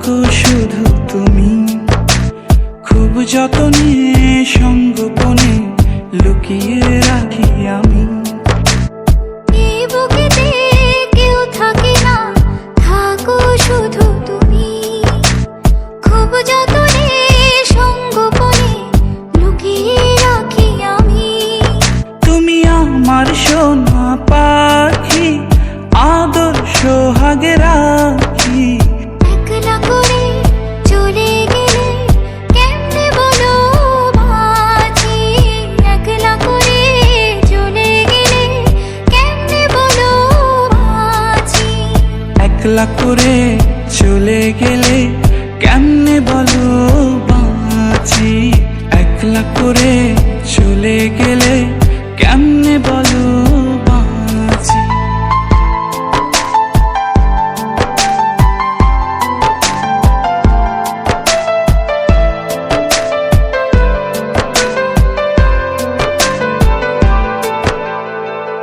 থাকো শুধু তুমি, খুব যতনে সঙ্গোপনে লুকিয়ে রাখি আমি। এই বুকেতে কেউ থাকে না, থাকো শুধু তুমি, খুব যতনে সঙ্গোপনে লুকিয়ে রাখি আমি। তুমি আমার সোনা পাখি, আদর সোহাগে রাখি। একলা করে চলে গেলে কেমনে বলো বাঁচি, একলা করে চলে গেলে কেমনে বলো বাঁচি। একলা করে চলে গেলে কেমনে বলো বাঁচি, একলা করে চলে গেলে কেমনে বলো বাঁচি।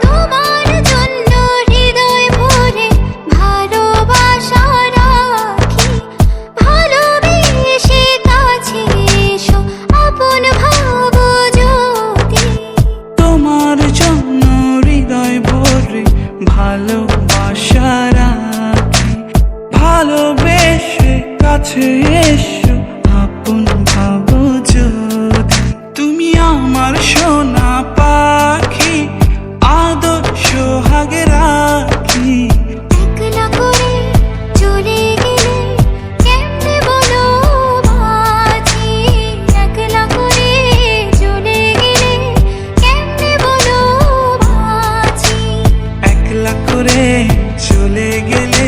তোমার জন্য হৃদয় ভরে ভালোবাসা রাখি, ভালোবেসে কাছে এসো আপন ভাবো যদি। তোমার জন্য হৃদয় ভরে ভালোবাসা রাখি, ভালোবেসে কাছে এসো আপন ভাবো যদি। তুমি আমার সোনা পাখি, আদর সোহাগে রাখি। একলা করে চলে গেলে কেমনে বলো বাঁচি, একলা করে চলে গেলে কেমনে বলো বাঁচি। একলা করে চলে গেলে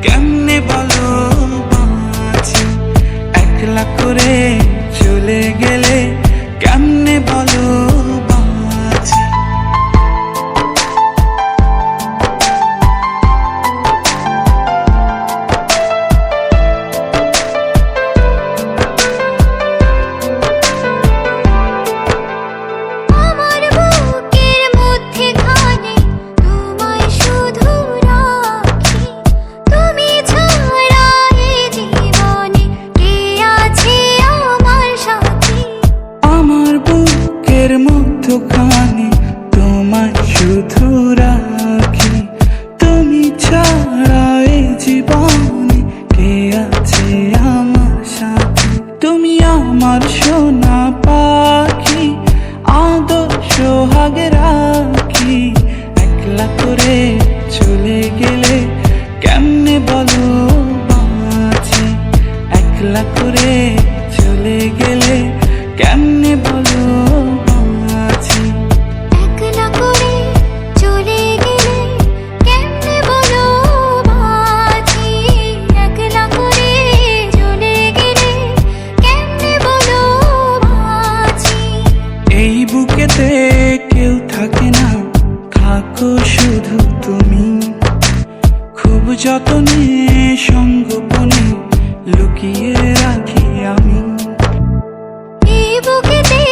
কেমনে বলো বাঁচি, একলা করে চলে গেলে কেমনে বলো বাঁচি। আমার বুকের মধ্যেখানে তোমায় শুধু রাখি, তুমি ছাড়া এ জীবনে কে আছে আমার সাথী। আমার বুকের মধ্যখানে তোমায় শুধু রাখি, তুমি ছাড়া এই জীবনে কে আছে আমার সাথে। তুমি আমার সোনা পাখি, আদর সোহাগে রাখি। একলা করে চলে গেলে কেমনে বলো বাঁচি, একলা করে চলে গেলে কেমনে বলো বাঁচি। একলা করে চলে গেলে কেমনে বলো বাঁচি, একলা করে চলে গেলে কেমনে বলো বাঁচি। এই বুকেতে কেউ থাকে না, থাকো শুধু তুমি, খুব যতনে সঙ্গোপনে লুকিয়ে রাখি আমি। এই বুকেতে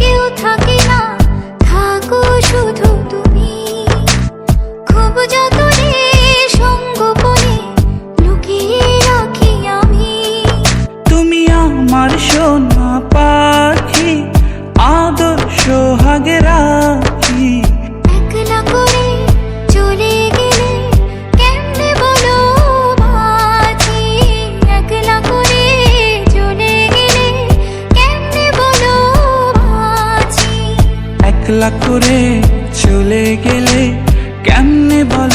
কেউ থাকে না, থাকো শুধু তুমি, খুব যতনে সঙ্গোপনে লুকিয়ে রাখি আমি। তুমি আমার সোনা পাখি, আদর সোহাগে রাখি। একলা করে চলে গেলে কেমনে বলো বাঁচি, একলা করে চলে গেলে কেমনে বলো বাঁচি। একলা করে চলে গেলে কেমনে বলো